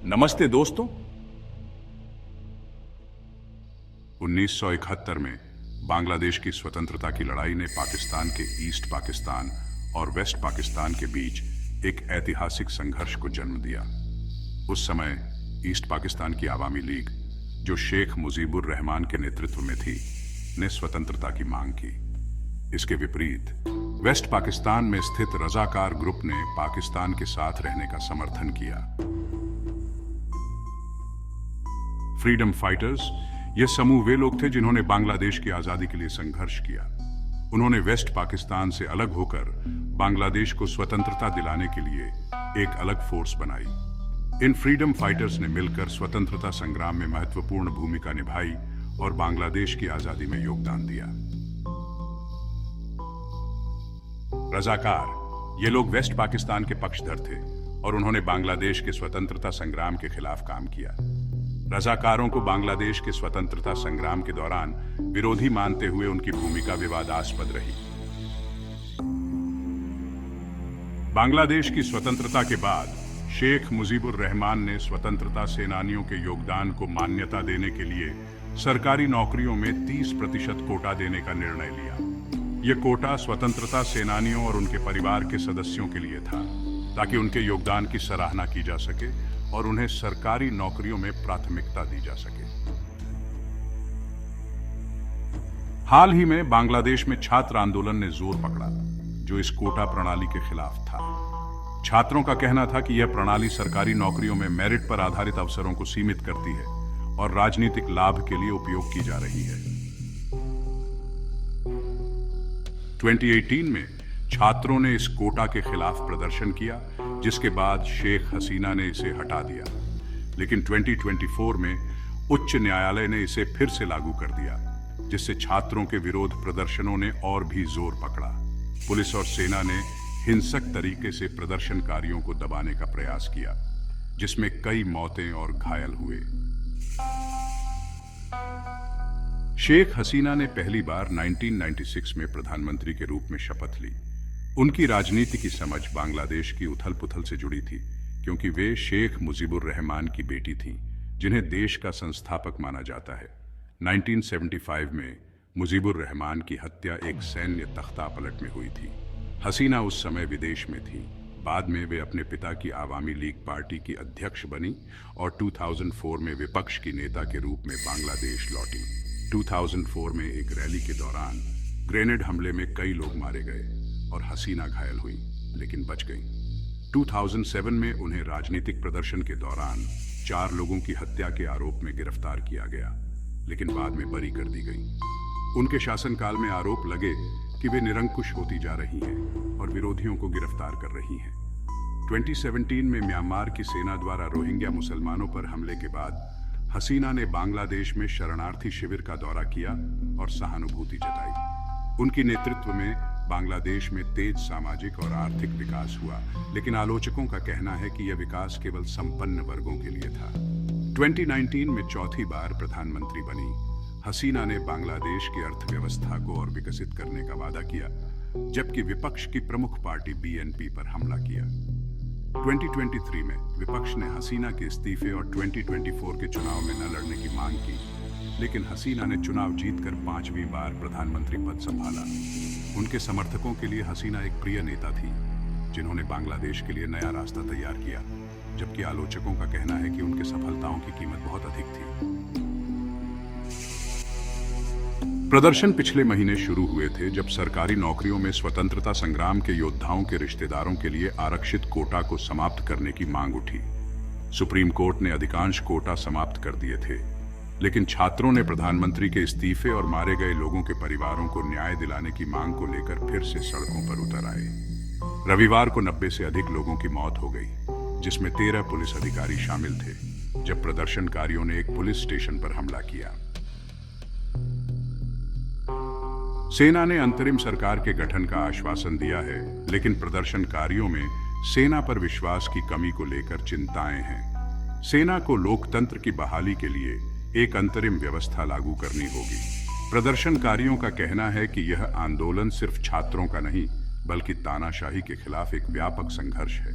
नमस्ते दोस्तों। 1971 में बांग्लादेश की स्वतंत्रता की लड़ाई ने पाकिस्तान के ईस्ट पाकिस्तान और वेस्ट पाकिस्तान के बीच एक ऐतिहासिक संघर्ष को जन्म दिया। उस समय ईस्ट पाकिस्तान की आवामी लीग, जो शेख मुजीबुर रहमान के नेतृत्व में थी, ने स्वतंत्रता की मांग की। इसके विपरीत वेस्ट पाकिस्तान में स्थित रजाकार ग्रुप ने पाकिस्तान के साथ रहने का समर्थन किया। फ्रीडम फाइटर्स, ये समूह वे लोग थे जिन्होंने बांग्लादेश की आजादी के लिए संघर्ष किया। उन्होंने वेस्ट पाकिस्तान से अलग होकर बांग्लादेश को स्वतंत्रता दिलाने के लिए एक अलग फोर्स बनाई। इन फ्रीडम फाइटर्स ने मिलकर स्वतंत्रता संग्राम में महत्वपूर्ण भूमिका निभाई और बांग्लादेश की आजादी में योगदान दिया। रजाकार, ये लोग वेस्ट पाकिस्तान के पक्षधर थे और उन्होंने बांग्लादेश के स्वतंत्रता संग्राम के खिलाफ काम किया। रजाकारों को बांग्लादेश के स्वतंत्रता संग्राम के दौरान विरोधी मानते हुए उनकी भूमिका विवादास्पद रही। बांग्लादेश की स्वतंत्रता के बाद शेख मुजीबुर रहमान ने स्वतंत्रता सेनानियों के योगदान को मान्यता देने के लिए सरकारी नौकरियों में 30% कोटा देने का निर्णय लिया। यह कोटा स्वतंत्रता सेनानियों और उनके परिवार के सदस्यों के लिए था, ताकि उनके योगदान की सराहना की जा सके और उन्हें सरकारी नौकरियों में प्राथमिकता दी जा सके। हाल ही में बांग्लादेश में छात्र आंदोलन ने जोर पकड़ा, जो इस कोटा प्रणाली के खिलाफ था। छात्रों का कहना था कि यह प्रणाली सरकारी नौकरियों में मेरिट पर आधारित अवसरों को सीमित करती है और राजनीतिक लाभ के लिए उपयोग की जा रही है। 2018 में छात्रों ने इस कोटा के खिलाफ प्रदर्शन किया, जिसके बाद शेख हसीना ने इसे हटा दिया। लेकिन 2024 में उच्च न्यायालय ने इसे फिर से लागू कर दिया, जिससे छात्रों के विरोध प्रदर्शनों ने और भी जोर पकड़ा। पुलिस और सेना ने हिंसक तरीके से प्रदर्शनकारियों को दबाने का प्रयास किया, जिसमें कई मौतें और घायल हुए। शेख हसीना ने पहली बार 1996 में प्रधानमंत्री के रूप में शपथ ली। उनकी राजनीति की समझ बांग्लादेश की उथल पुथल से जुड़ी थी, क्योंकि वे शेख मुजीबुर रहमान की बेटी थीं, जिन्हें देश का संस्थापक माना जाता है। 1975 में मुजीबुर रहमान की हत्या एक सैन्य तख्तापलट में हुई थी। हसीना उस समय विदेश में थी। बाद में वे अपने पिता की आवामी लीग पार्टी की अध्यक्ष बनी और 2004 में विपक्ष की नेता के रूप में बांग्लादेश लौटी। 2004 में एक रैली के दौरान ग्रेनेड हमले में कई लोग मारे गए और हसीना घायल हुई, लेकिन बच गई। 2007 में उन्हें राजनीतिक प्रदर्शन के दौरान 4 लोगों की हत्या के आरोप में गिरफ्तार किया गया, लेकिन बाद में बरी कर दी गई। उनके शासनकाल में आरोप लगे कि वे निरंकुश होती जा रही हैं और विरोधियों को गिरफ्तार कर रही हैं। 2017 में म्यांमार की सेना द्वारा रोहिंग्या मुसलमानों पर हमले के बाद हसीना ने बांग्लादेश में शरणार्थी शिविर का दौरा किया और सहानुभूति जताई। उनके नेतृत्व में बांग्लादेश में तेज सामाजिक और आर्थिक विकास हुआ, लेकिन आलोचकों का कहना है कि यह विकास केवल संपन्न वर्गों के लिए था। 2019 में चौथी बार प्रधानमंत्री बनी हसीना ने बांग्लादेश की अर्थव्यवस्था को और विकसित करने का वादा किया, जबकि विपक्ष की प्रमुख पार्टी बीएनपी पर हमला किया। 2023 में विपक्ष ने हसीना के इस्तीफे और 2024 के चुनाव में न लड़ने की मांग की, लेकिन हसीना ने चुनाव जीतकर 5वीं बार प्रधानमंत्री पद संभाला। उनके समर्थकों के लिए हसीना एक प्रिय नेता थी, जिन्होंने बांग्लादेश के लिए नया रास्ता तैयार किया, जबकि आलोचकों का कहना है कि उनकी सफलताओं की कीमत बहुत अधिक थी। प्रदर्शन पिछले महीने शुरू हुए थे, जब सरकारी नौकरियों में स्वतंत्रता संग्राम के योद्धाओं के रिश्तेदारों के लिए आरक्षित कोटा को समाप्त करने की मांग उठी। सुप्रीम कोर्ट ने अधिकांश कोटा समाप्त कर दिए थे, लेकिन छात्रों ने प्रधानमंत्री के इस्तीफे और मारे गए लोगों के परिवारों को न्याय दिलाने की मांग को लेकर फिर से सड़कों पर उतर आए। रविवार को 90 से अधिक लोगों की मौत हो गई, जिसमें 13 पुलिस अधिकारी शामिल थे, जब प्रदर्शनकारियों ने एक पुलिस स्टेशन पर हमला किया। सेना ने अंतरिम सरकार के गठन का आश्वासन दिया है, लेकिन प्रदर्शनकारियों में सेना पर विश्वास की कमी को लेकर चिंताएं हैं। सेना को लोकतंत्र की बहाली के लिए एक अंतरिम व्यवस्था लागू करनी होगी। प्रदर्शनकारियों का कहना है कि यह आंदोलन सिर्फ छात्रों का नहीं, बल्कि तानाशाही के खिलाफ एक व्यापक संघर्ष है।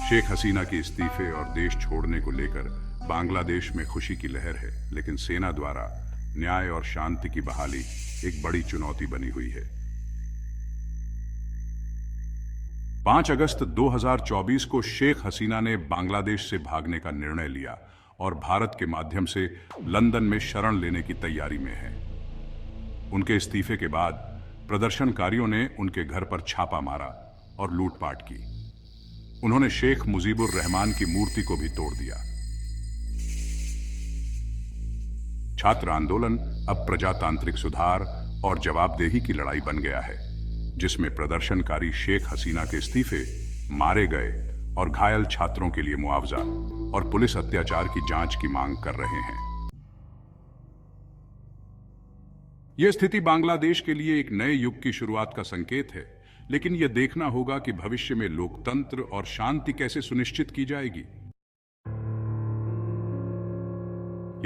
शेख हसीना के इस्तीफे और देश छोड़ने को लेकर बांग्लादेश में खुशी की लहर है, लेकिन सेना द्वारा न्याय और शांति की बहाली एक बड़ी चुनौती बनी हुई है। 5 अगस्त 2024 को शेख हसीना ने बांग्लादेश से भागने का निर्णय लिया और भारत के माध्यम से लंदन में शरण लेने की तैयारी में है। उनके इस्तीफे के बाद प्रदर्शनकारियों ने उनके घर पर छापा मारा और लूटपाट की। उन्होंने शेख मुजीबुर रहमान की मूर्ति को भी तोड़ दिया। छात्र आंदोलन अब प्रजातांत्रिक सुधार और जवाबदेही की लड़ाई बन गया है, जिसमें प्रदर्शनकारी शेख हसीना के इस्तीफे, मारे गए और घायल छात्रों के लिए मुआवजा और पुलिस अत्याचार की जांच की मांग कर रहे हैं। यह स्थिति बांग्लादेश के लिए एक नए युग की शुरुआत का संकेत है, लेकिन यह देखना होगा कि भविष्य में लोकतंत्र और शांति कैसे सुनिश्चित की जाएगी।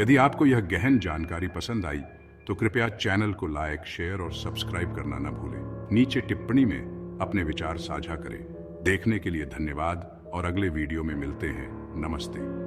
यदि आपको यह गहन जानकारी पसंद आई तो कृपया चैनल को लाइक, शेयर और सब्सक्राइब करना न भूलें। नीचे टिप्पणी में अपने विचार साझा करें। देखने के लिए धन्यवाद और अगले वीडियो में मिलते हैं। नमस्ते।